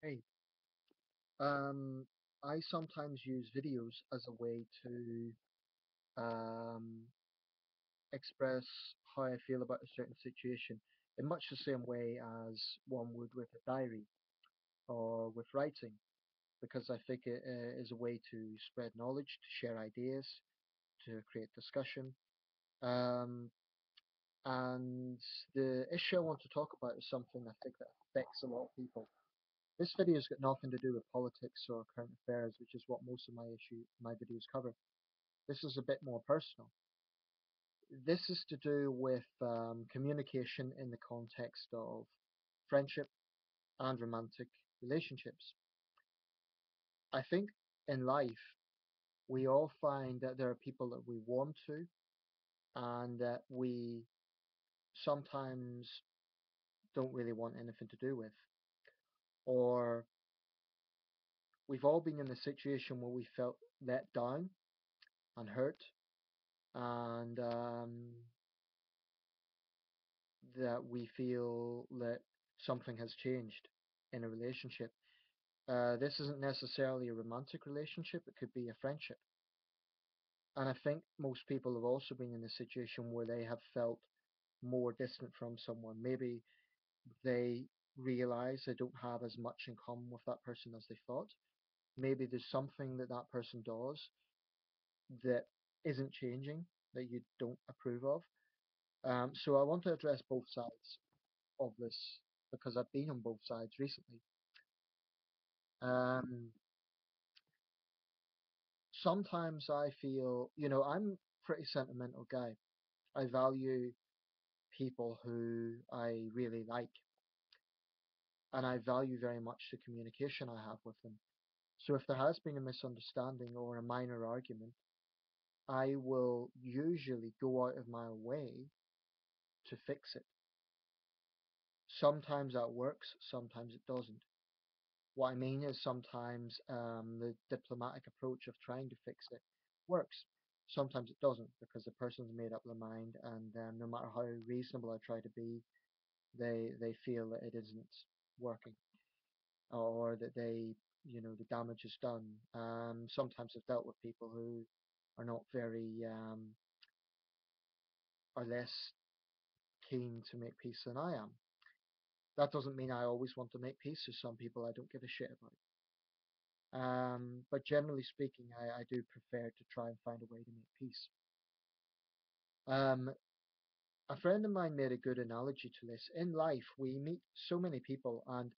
Hey, um, I sometimes use videos as a way to um, express how I feel about a certain situation in much the same way as one would with a diary or with writing, because I think it is a way to spread knowledge, to share ideas, to create discussion. Um, and the issue I want to talk about is something I think that affects a lot of people. This video's got nothing to do with politics or current affairs, which is what most of my videos cover. This is a bit more personal. This is to do with communication in the context of friendship and romantic relationships. I think in life, we all find that there are people that we warm to and that we sometimes don't really want anything to do with. Or we've all been in a situation where we felt let down and hurt and that we feel that something has changed in a relationship. This isn't necessarily a romantic relationship, it could be a friendship. And I think most people have also been in a situation where they have felt more distant from someone. Maybe they realize they don't have as much in common with that person as they thought. Maybe there's something that that person does that isn't changing, that you don't approve of. So I want to address both sides of this because I've been on both sides recently. Um, Sometimes I feel, I'm a pretty sentimental guy. I value people who I really like, and I value very much the communication I have with them. So if there has been a misunderstanding or a minor argument, I will usually go out of my way to fix it. Sometimes that works, sometimes it doesn't. What I mean is sometimes the diplomatic approach of trying to fix it works. Sometimes it doesn't because the person's made up their mind, and no matter how reasonable I try to be, they feel that it isn't working or that the damage is done. Sometimes I've dealt with people who are not very are less keen to make peace than I am. That doesn't mean I always want to make peace. There's some people I don't give a shit about. But generally speaking, I do prefer to try and find a way to make peace. Um, a friend of mine made a good analogy to this. In life, we meet so many people, and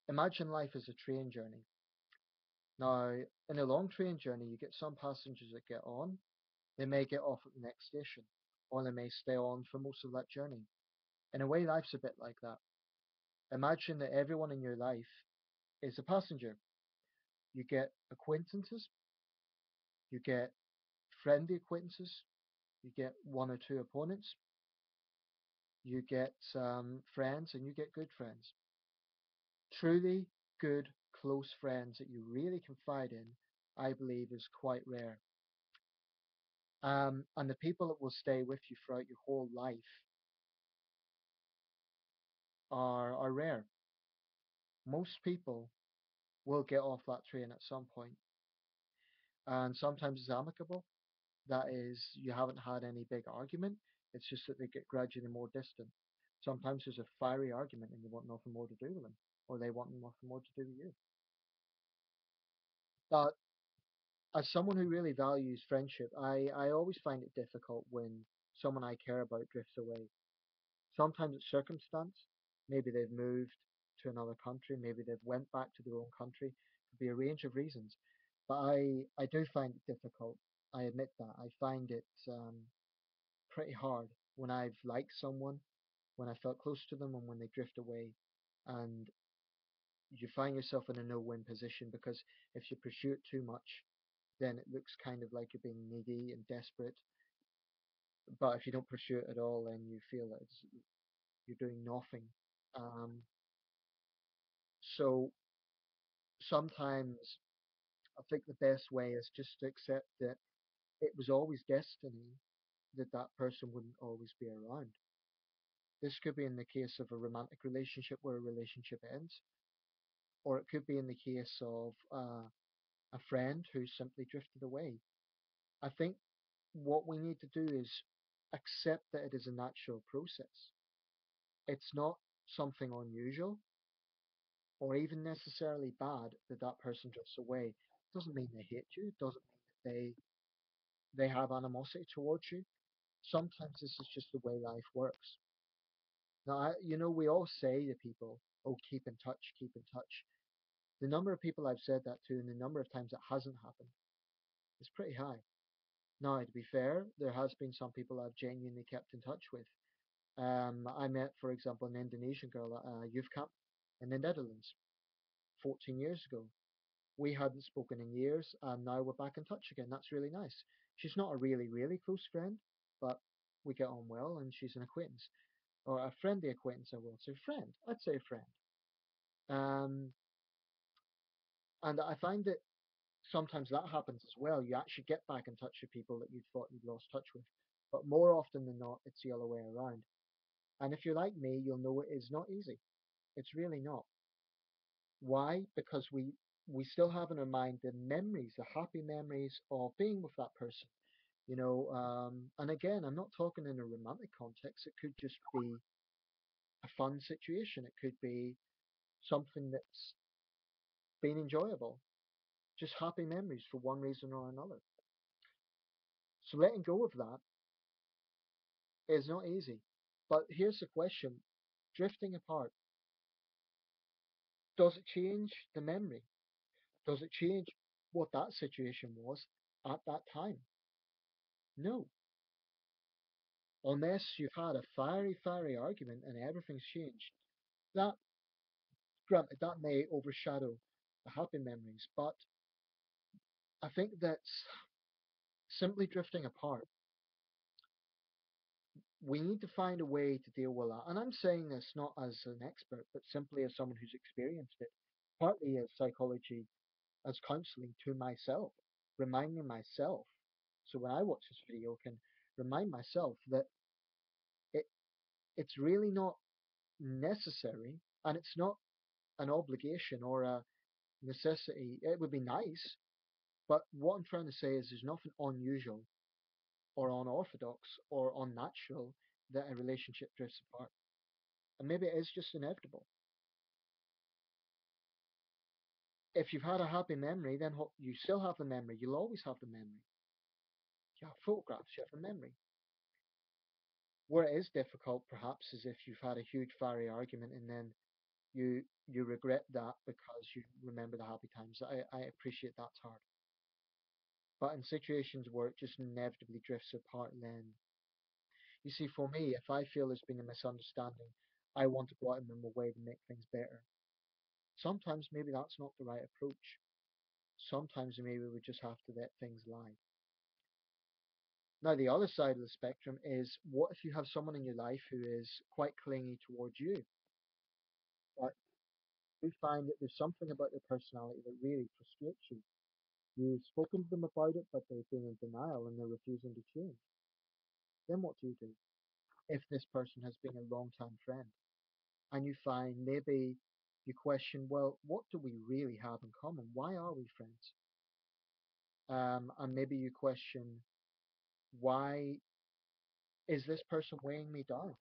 imagine life as a train journey. Now, in a long train journey, you get some passengers that get on, they may get off at the next station, or they may stay on for most of that journey. In a way, life's a bit like that. Imagine that everyone in your life is a passenger. You get acquaintances, you get friendly acquaintances, you get one or two opponents, you get friends, and you get good friends. Truly good, close friends that you really confide in, I believe, is quite rare. And the people that will stay with you throughout your whole life are rare. Most people will get off that train at some point, and sometimes it's amicable. That is, you haven't had any big argument. It's just that they get gradually more distant. Sometimes there's a fiery argument and you want nothing more to do with them, or they want nothing more to do with you. But as someone who really values friendship, I always find it difficult when someone I care about drifts away. Sometimes it's circumstance. Maybe they've moved to another country. Maybe they've went back to their own country. Could be a range of reasons. But I do find it difficult. I admit that. I find it pretty hard when I've liked someone, when I felt close to them, and when they drift away. And you find yourself in a no-win position because if you pursue it too much, then it looks kind of like you're being needy and desperate. But if you don't pursue it at all, then you feel that you're doing nothing. Um, so sometimes I think the best way is just to accept that it was always destiny that that person wouldn't always be around. This could be in the case of a romantic relationship where a relationship ends. or it could be in the case of a friend who simply drifted away. I think what we need to do is accept that it is a natural process. It's not something unusual or even necessarily bad that that person drifts away. Doesn't mean they hate you. Doesn't mean that they have animosity towards you. Sometimes this is just the way life works. Now, we all say to people, "Oh, keep in touch, keep in touch." The number of people I've said that to and the number of times it hasn't happened is pretty high. Now, to be fair, there has been some people I've genuinely kept in touch with. I met, for example, an Indonesian girl at a youth camp in the Netherlands 14 years ago. We hadn't spoken in years, and now we're back in touch again. That's really nice. She's not a really, really close friend, but we get on well, and she's an acquaintance, or a friendly acquaintance, I will say. Friend, I'd say friend. Um, and I find that sometimes that happens as well. You actually get back in touch with people that you thought you'd lost touch with. But more often than not, it's the other way around. And if you're like me, you'll know it is not easy. It's really not. Why? Because we still have in our mind the memories, the happy memories of being with that person. And again, I'm not talking in a romantic context. It could just be a fun situation. It could be something that's been enjoyable. Just happy memories for one reason or another. So letting go of that is not easy. But here's the question. Drifting apart, does it change the memory? Does it change what that situation was at that time? No. Unless you've had a fiery, fiery argument and everything's changed. That, granted, that may overshadow the happy memories, but I think that simply drifting apart, we need to find a way to deal with that. And I'm saying this not as an expert, but simply as someone who's experienced it, partly as psychology, as counseling to myself, reminding myself. So when I watch this video, I can remind myself that it it's really not necessary and it's not an obligation or a necessity. It would be nice, but what I'm trying to say is there's nothing unusual or unorthodox or unnatural that a relationship drifts apart. And maybe it is just inevitable. If you've had a happy memory, then you still have the memory. You'll always have the memory. You have photographs, you have a memory. Where it is difficult, perhaps, is if you've had a huge fiery argument and then you regret that because you remember the happy times. I appreciate that's hard. But in situations where it just inevitably drifts apart, then you see, for me, if I feel there's been a misunderstanding, I want to go out of my way to make things better. Sometimes maybe that's not the right approach. Sometimes maybe we just have to let things lie. Now, the other side of the spectrum is what if you have someone in your life who is quite clingy towards you, but you find that there's something about their personality that really frustrates you. You've spoken to them about it, but they've been in denial and they're refusing to change. Then what do you do? If this person has been a long time friend and you find maybe you question, well, what do we really have in common? Why are we friends? And maybe you question, why is this person weighing me down?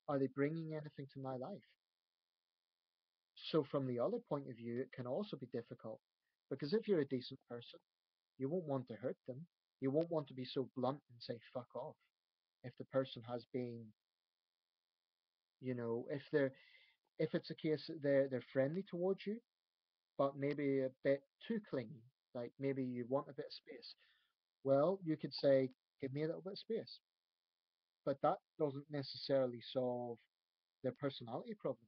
Are they bringing anything to my life? So, from the other point of view, it can also be difficult because if you're a decent person, you won't want to hurt them. You won't want to be so blunt and say fuck off. If the person has been, if it's a case that they're friendly towards you, but maybe a bit too clingy, like maybe you want a bit of space. Well, you could say, give me a little bit of space. But that doesn't necessarily solve their personality problem.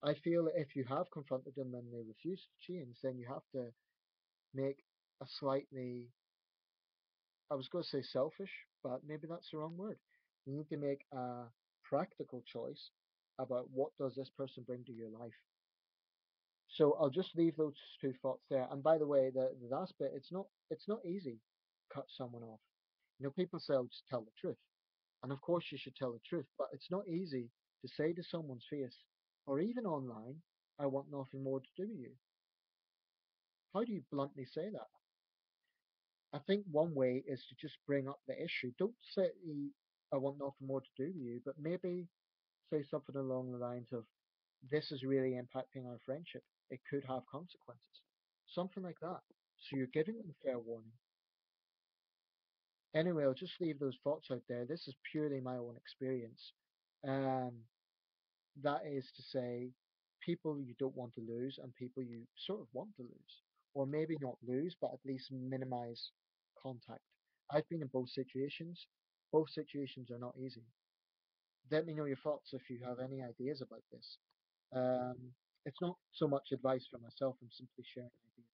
I feel that if you have confronted them and they refuse to change, then you have to make a slightly, I was going to say selfish, but maybe that's the wrong word. You need to make a practical choice about what does this person bring to your life. So I'll just leave those two thoughts there. And by the way, the last bit, it's not easy to cut someone off. People say, "I'll just tell the truth." And of course you should tell the truth, but it's not easy to say to someone's face or even online, I want nothing more to do with you. How do you bluntly say that? I think one way is to just bring up the issue. Don't say I want nothing more to do with you, but maybe say something along the lines of this is really impacting our friendship. It could have consequences. Something like that. So you're giving them fair warning. Anyway, I'll just leave those thoughts out there. This is purely my own experience. Um, that is to say, people you don't want to lose and people you sort of want to lose. Or maybe not lose, but at least minimize contact. I've been in both situations. Both situations are not easy. Let me know your thoughts if you have any ideas about this. Um, it's not so much advice for myself, I'm simply sharing ideas.